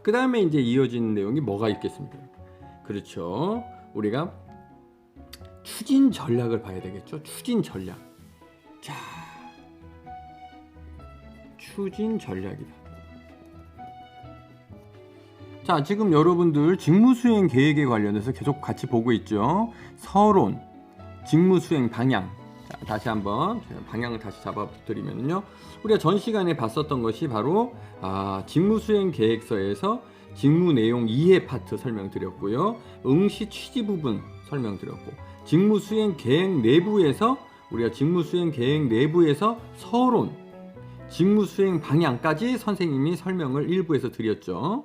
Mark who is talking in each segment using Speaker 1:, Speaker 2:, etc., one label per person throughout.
Speaker 1: 그 다음에 이제 이어지는 내용이 뭐가 있겠습니까? 그렇죠. 우리가 추진 전략을 봐야 되겠죠. 추진 전략. 자, 추진 전략이다. 자, 지금 여러분들 직무수행 계획에 관련해서 계속 같이 보고 있죠. 서론, 직무수행 방향. 자, 다시 한번 방향을 다시 잡아드리면요. 우리가 전 시간에 봤었던 것이 바로 직무수행 계획서에서 직무 내용 이해 파트 설명드렸고요. 응시 취지 부분 설명드렸고, 직무수행 계획 내부에서 우리가 직무수행 계획 내부에서 서론, 직무수행 방향까지 선생님이 설명을 일부에서 드렸죠.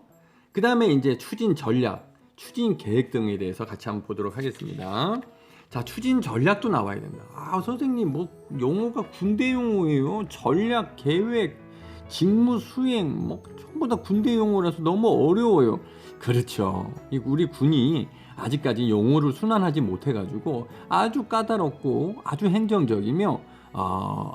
Speaker 1: 그 다음에 이제 추진 전략, 추진 계획 등에 대해서 같이 한번 보도록 하겠습니다. 자, 추진 전략도 나와야 된다. 선생님 뭐 용어가 군대 용어예요. 전략, 계획, 직무 수행 뭐 전부 다 군대 용어라서 너무 어려워요. 그렇죠. 우리 군이 아직까지 용어를 순환하지 못해가지고 아주 까다롭고 아주 행정적이며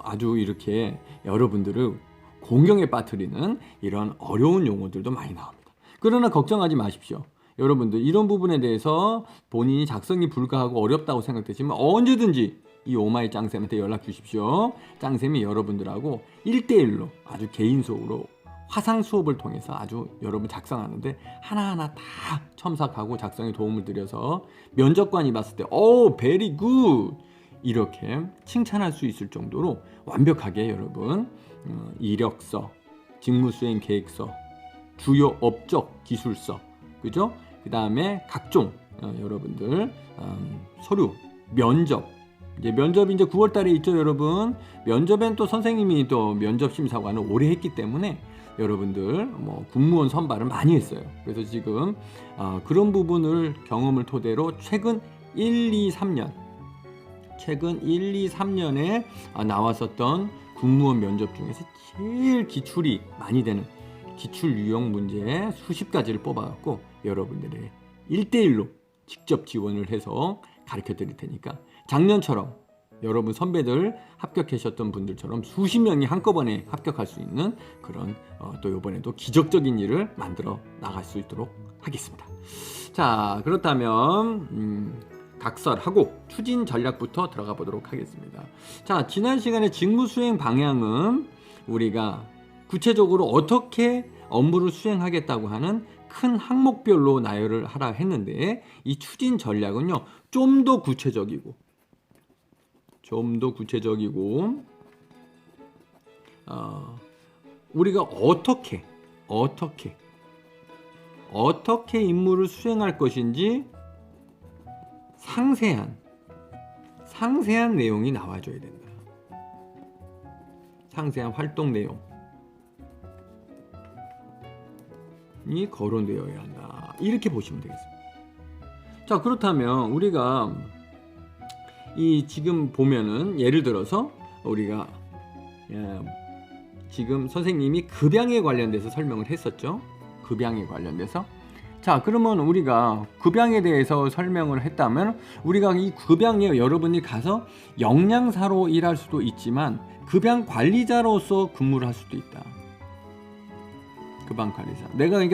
Speaker 1: 아주 이렇게 여러분들을 공경에 빠뜨리는 이런 어려운 용어들도 많이 나옵니다. 그러나 걱정하지 마십시오. 여러분들 이런 부분에 대해서 본인이 작성이 불가하고 어렵다고 생각되시면 언제든지 이 오마이 짱쌤한테 연락 주십시오. 짱쌤이 여러분들하고 1대1로 아주 개인 수업으로 화상 수업을 통해서 아주 여러분 작성하는데 하나하나 다 첨삭하고 작성에 도움을 드려서 면접관이 봤을 때 베리 굿 이렇게 칭찬할 수 있을 정도로 완벽하게 여러분 이력서, 직무수행 계획서, 주요 업적 기술서, 그죠? 그 다음에 각종 여러분들 서류, 면접. 이제 면접이 이제 9월달에 있죠, 여러분. 면접엔 또 선생님이 또 면접 심사관을 오래 했기 때문에 여러분들 뭐 군무원 선발을 많이 했어요. 그래서 지금 그런 부분을 경험을 토대로 최근 1, 2, 3년에 나왔었던 군무원 면접 중에서 제일 기출이 많이 되는 기출 유형 문제 수십 가지를 뽑아갖고 여러분들의 1대1로 직접 지원을 해서 가르쳐 드릴 테니까 작년처럼 여러분 선배들 합격하셨던 분들처럼 수십 명이 한꺼번에 합격할 수 있는 그런 또 이번에도 기적적인 일을 만들어 나갈 수 있도록 하겠습니다. 자, 그렇다면 각설하고 추진 전략부터 들어가 보도록 하겠습니다. 자, 지난 시간에 직무수행 방향은 우리가 구체적으로 어떻게 업무를 수행하겠다고 하는 큰 항목별로 나열을 하라 했는데 이 추진 전략은요 좀 더 구체적이고 우리가 어떻게 임무를 수행할 것인지 상세한 내용이 나와줘야 된다. 상세한 활동 내용이 거론되어야 한다. 이렇게 보시면 되겠습니다. 자, 그렇다면 우리가 이 지금 보면은 예를 들어서 우리가 지금 선생님이 급양에 관련돼서 설명을 했었죠. 급양에 관련돼서. 자, 그러면 우리가 급양에 대해서 설명을 했다면 우리가 이 급양에 여러분이 가서 영양사로 일할 수도 있지만 급양 관리자로서 근무를 할 수도 있다. 급양 관리자.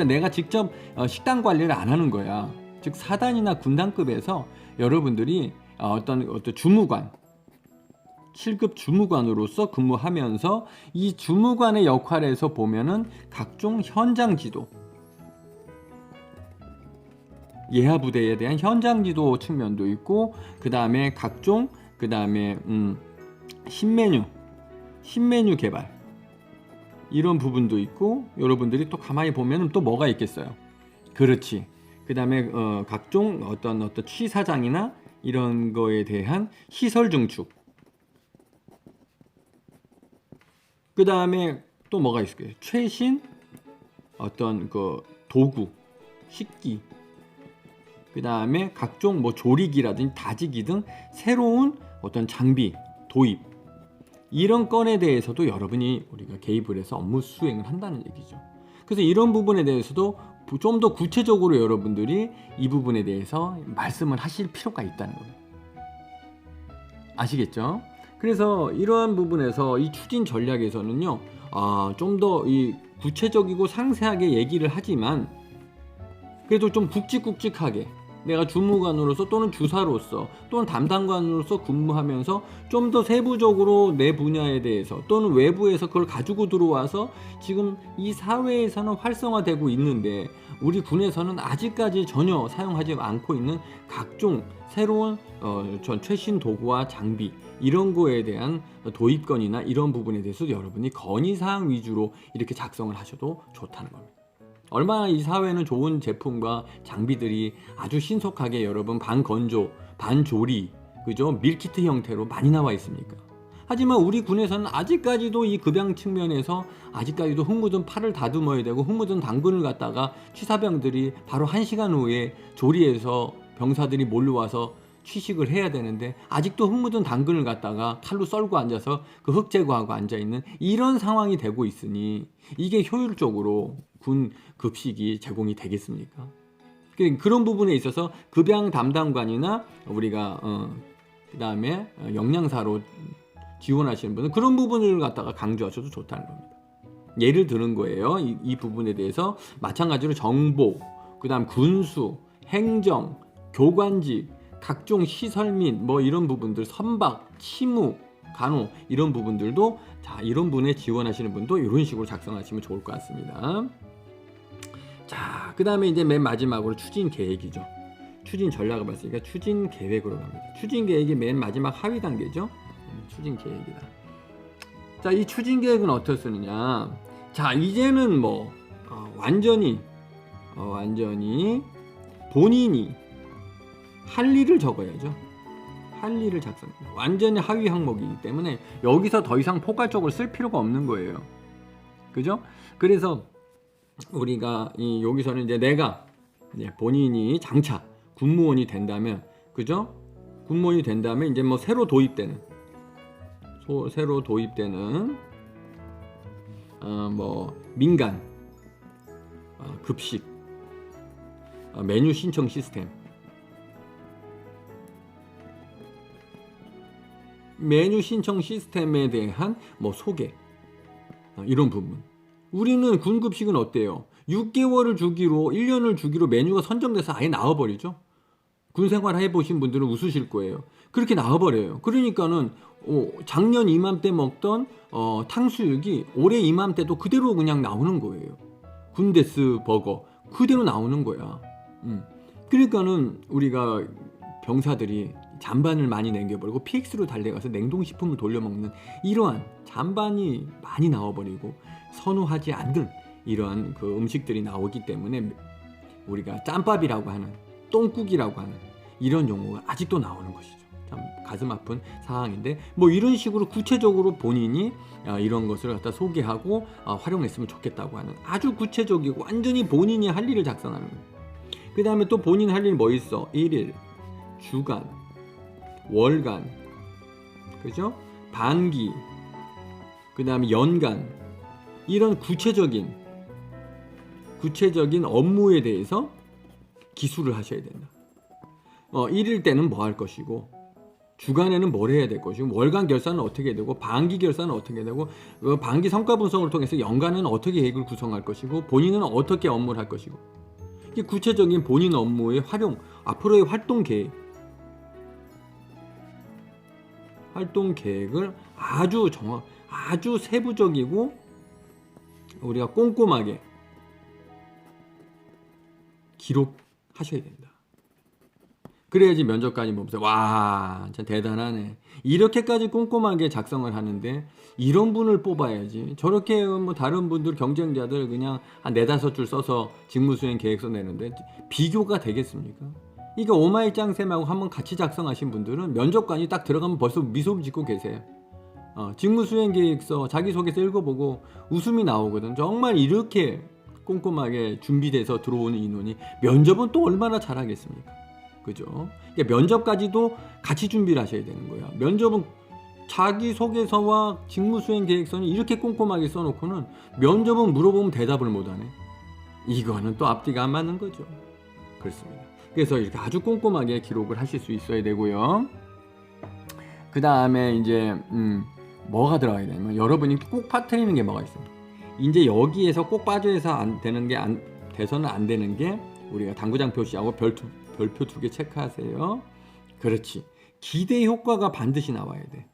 Speaker 1: 내가 직접 식당 관리를 안 하는 거야. 즉 사단이나 군단급에서 여러분들이 어떤 주무관, 7급 주무관으로서 근무하면서 이 주무관의 역할에서 보면은 각종 현장 지도, 예하 부대에 대한 현장 지도 측면도 있고, 그 다음에 신메뉴 개발 이런 부분도 있고, 여러분들이 또 가만히 보면은 또 뭐가 있겠어요? 그렇지. 그 다음에 각종 어떤 취사장이나 이런 거에 대한 시설 증축. 그 다음에 또 뭐가 있을까요? 최신 어떤 도구, 식기. 그 다음에 각종 조리기라든지 다지기 등 새로운 어떤 장비 도입. 이런 건에 대해서도 여러분이 우리가 개입을 해서 업무 수행을 한다는 얘기죠. 그래서 이런 부분에 대해서도 좀 더 구체적으로 여러분들이 이 부분에 대해서 말씀을 하실 필요가 있다는 겁니다. 아시겠죠? 그래서 이러한 부분에서 이 추진 전략에서는요, 좀 더 이 구체적이고 상세하게 얘기를 하지만 그래도 좀 굵직굵직하게 내가 주무관으로서 또는 주사로서 또는 담당관으로서 근무하면서 좀 더 세부적으로 내 분야에 대해서 또는 외부에서 그걸 가지고 들어와서 지금 이 사회에서는 활성화되고 있는데 우리 군에서는 아직까지 전혀 사용하지 않고 있는 각종 새로운 전 최신 도구와 장비 이런 거에 대한 도입건이나 이런 부분에 대해서 여러분이 건의사항 위주로 이렇게 작성을 하셔도 좋다는 겁니다. 얼마나 이 사회는 좋은 제품과 장비들이 아주 신속하게 여러분 반건조, 반조리, 그죠? 밀키트 형태로 많이 나와 있습니까? 하지만 우리 군에서는 아직까지도 이 급양 측면에서 아직까지도 흙 묻은 팔을 다듬어야 되고 흙 묻은 당근을 갖다가 취사병들이 바로 1시간 후에 조리해서 병사들이 몰려와서 취식을 해야 되는데 아직도 흙 묻은 당근을 갖다가 칼로 썰고 앉아서 그 흙 제거하고 앉아있는 이런 상황이 되고 있으니 이게 효율적으로 군 급식이 제공이 되겠습니까? 그런 부분에 있어서 급양 담당관이나 우리가 그 다음에 영양사로 지원하시는 분은 그런 부분을 갖다가 강조하셔도 좋다는 겁니다. 예를 드는 거예요. 이 부분에 대해서 마찬가지로 정보, 그 다음 군수, 행정, 교관직, 각종 시설 및 뭐 이런 부분들, 선박, 치무, 간호 이런 부분들도 자 이런 분에 지원하시는 분도 이런 식으로 작성하시면 좋을 것 같습니다. 자, 그 다음에 이제 맨 마지막으로 추진 계획이죠. 추진 전략을 봤으니까 추진 계획으로 갑니다. 추진 계획이 맨 마지막 하위 단계죠. 추진 계획이다. 자, 이 추진 계획은 어떻게 쓰느냐? 자, 이제는 뭐 완전히 본인이 할 일을 적어야죠. 할 일을 작성합니다. 완전히 하위 항목이기 때문에 여기서 더 이상 포괄적으로 쓸 필요가 없는 거예요. 그죠? 그래서 우리가 여기서는 이제 내가 본인이 장차 군무원이 된다면, 그죠? 군무원이 된다면 이제 뭐 새로 도입되는 뭐 민간 급식 메뉴 신청 시스템, 메뉴 신청 시스템에 대한 뭐 소개 이런 부분. 우리는 군급식은 어때요? 6개월을 주기로 1년을 주기로 메뉴가 선정돼서 아예 나와버리죠. 군생활 해보신 분들은 웃으실 거예요. 그렇게 나와버려요. 그러니까는 작년 이맘때 먹던 탕수육이 올해 이맘때도 그대로 그냥 나오는 거예요. 군데스 버거 그대로 나오는 거야. 그러니까는 우리가 병사들이 잔반을 많이 남겨버리고 PX로 달려가서 냉동식품을 돌려먹는 이러한 잔반이 많이 나와버리고 선호하지 않는 이러한 그 음식들이 나오기 때문에 우리가 짬밥이라고 하는 똥국이라고 하는 이런 용어가 아직도 나오는 것이죠. 참 가슴 아픈 상황인데 뭐 이런 식으로 구체적으로 본인이 이런 것을 갖다 소개하고 활용했으면 좋겠다고 하는 아주 구체적이고 완전히 본인이 할 일을 작성하는 거예요. 그 다음에 또 본인 할 일 뭐 있어? 1일, 주간, 월간, 그죠? 반기, 그 다음에 연간 이런 구체적인 업무에 대해서 기술을 하셔야 된다. 1일 때는 뭐 할 것이고 주간에는 뭘 해야 될 것이고 월간 결산은 어떻게 되고 반기 결산은 어떻게 되고 반기 성과 분석을 통해서 연간은 어떻게 계획을 구성할 것이고 본인은 어떻게 업무를 할 것이고 이게 구체적인 본인 업무의 활용 앞으로의 활동 계획을 아주 세부적이고 우리가 꼼꼼하게 기록하셔야 된다. 그래야지 면접관이 보면서 와 진짜 대단하네 이렇게까지 꼼꼼하게 작성을 하는데 이런 분을 뽑아야지 저렇게 뭐 다른 분들 경쟁자들 그냥 한 4-5줄 써서 직무수행 계획서 내는데 비교가 되겠습니까? 이게 오마이짱쌤하고 한번 같이 작성하신 분들은 면접관이 딱 들어가면 벌써 미소를 짓고 계세요. 직무수행 계획서 자기소개서 읽어보고 웃음이 나오거든. 정말 이렇게 꼼꼼하게 준비돼서 들어오는 인원이 면접은 또 얼마나 잘하겠습니까? 그죠? 그러니까 면접까지도 같이 준비를 하셔야 되는 거야. 면접은 자기소개서와 직무수행 계획서는 이렇게 꼼꼼하게 써놓고는 면접은 물어보면 대답을 못하네. 이거는 또 앞뒤가 안 맞는 거죠. 그렇습니다. 그래서 이렇게 아주 꼼꼼하게 기록을 하실 수 있어야 되고요. 그 다음에 이제 뭐가 들어가야 되냐면 여러분이 꼭 빠뜨리는 게 뭐가 있어요. 이제 여기에서 꼭 빠져서 안 되는 게 돼서는 안 되는 게 우리가 당구장 표시하고 별표 2개 체크하세요. 그렇지. 기대 효과가 반드시 나와야 돼.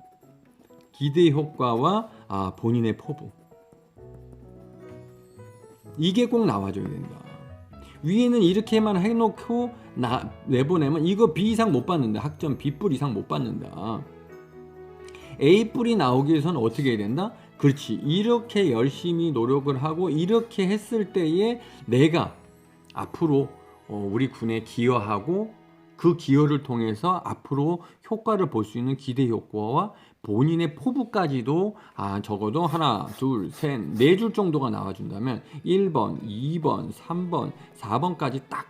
Speaker 1: 기대 효과와 본인의 포부. 이게 꼭 나와줘야 된다. 위에는 이렇게만 해놓고 내보내면 이거 B 이상 못 받는다. 학점 B뿔 이상 못 받는다. A뿔이 나오기 위해서는 어떻게 해야 된다? 그렇지. 이렇게 열심히 노력을 하고 이렇게 했을 때에 내가 앞으로 우리 군에 기여하고 그 기여를 통해서 앞으로 효과를 볼 수 있는 기대 효과와 본인의 포부까지도 적어도 하나, 둘, 셋, 4줄 정도가 나와준다면 1번, 2번, 3번, 4번까지 딱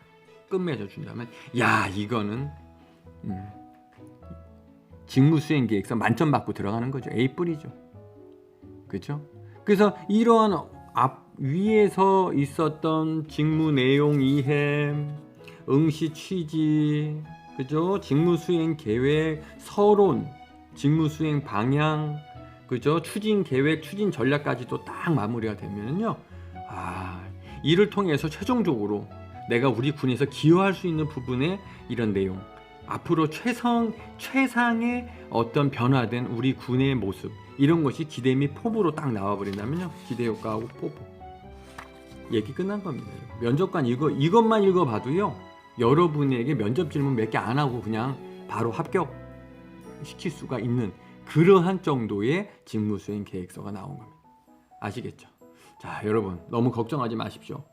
Speaker 1: 끝맺어 준다면 야 이거는 직무수행 계획서 만점 받고 들어가는 거죠. A뿔이죠. 그렇죠? 그래서 이러한 위에서 있었던 직무 내용 이해, 응시 취지, 그죠? 직무 수행 계획, 서론, 직무 수행 방향, 그죠? 추진 계획, 추진 전략까지도 딱 마무리가 되면요. 이를 통해서 최종적으로 내가 우리 군에서 기여할 수 있는 부분의 이런 내용, 앞으로 최상의 어떤 변화된 우리 군의 모습, 이런 것이 기대 및 포부로 딱 나와버린다면요. 기대 효과하고 포부. 얘기 끝난 겁니다. 면접관 이것만 읽어봐도요. 여러분에게 면접 질문 몇 개 안 하고 그냥 바로 합격시킬 수가 있는 그러한 정도의 직무수행 계획서가 나온 겁니다. 아시겠죠? 자, 여러분 너무 걱정하지 마십시오.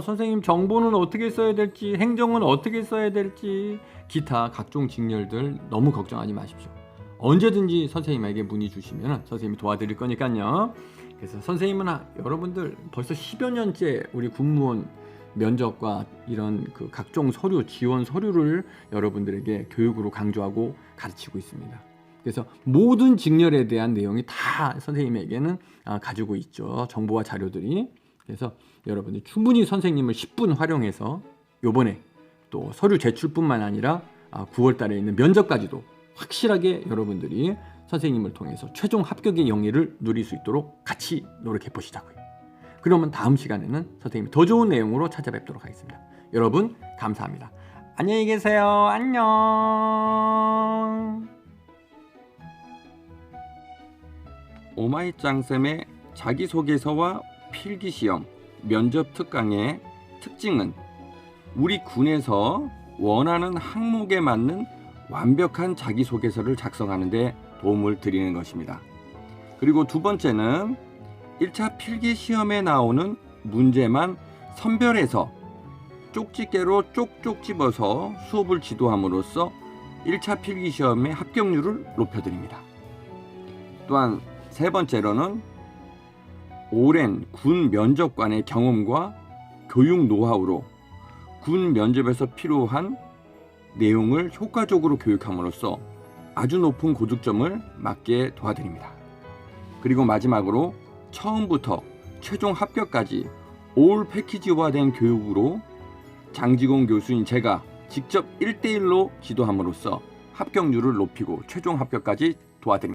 Speaker 1: 선생님 정보는 어떻게 써야 될지, 행정은 어떻게 써야 될지, 기타 각종 직렬들 너무 걱정하지 마십시오. 언제든지 선생님에게 문의 주시면 선생님이 도와드릴 거니까요. 그래서 선생님은 여러분들 벌써 10여 년째 우리 군무원 면접과 이런 그 각종 서류, 지원 서류를 여러분들에게 교육으로 강조하고 가르치고 있습니다. 그래서 모든 직렬에 대한 내용이 다 선생님에게는 가지고 있죠. 정보와 자료들이. 그래서 여러분들 충분히 선생님을 10분 활용해서 요번에 또 서류 제출뿐만 아니라 9월 달에 있는 면접까지도 확실하게 여러분들이 선생님을 통해서 최종 합격의 영예를 누릴 수 있도록 같이 노력해 보시자고요. 그러면 다음 시간에는 선생님이 더 좋은 내용으로 찾아뵙도록 하겠습니다. 여러분 감사합니다. 안녕히 계세요. 안녕. 오마이짱쌤의 자기소개서와 필기시험 면접 특강의 특징은 우리 군에서 원하는 항목에 맞는 완벽한 자기소개서를 작성하는 데 도움을 드리는 것입니다. 그리고 두 번째는 1차 필기시험에 나오는 문제만 선별해서 쪽집게로 쪽쪽 집어서 수업을 지도함으로써 1차 필기시험의 합격률을 높여드립니다. 또한 세 번째로는 오랜 군 면접관의 경험과 교육 노하우로 군 면접에서 필요한 내용을 효과적으로 교육함으로써 아주 높은 고득점을 맞게 도와드립니다. 그리고 마지막으로 처음부터 최종 합격까지 올 패키지화된 교육으로 장지공 교수인 제가 직접 1대1로 지도함으로써 합격률을 높이고 최종 합격까지 도와드립니다.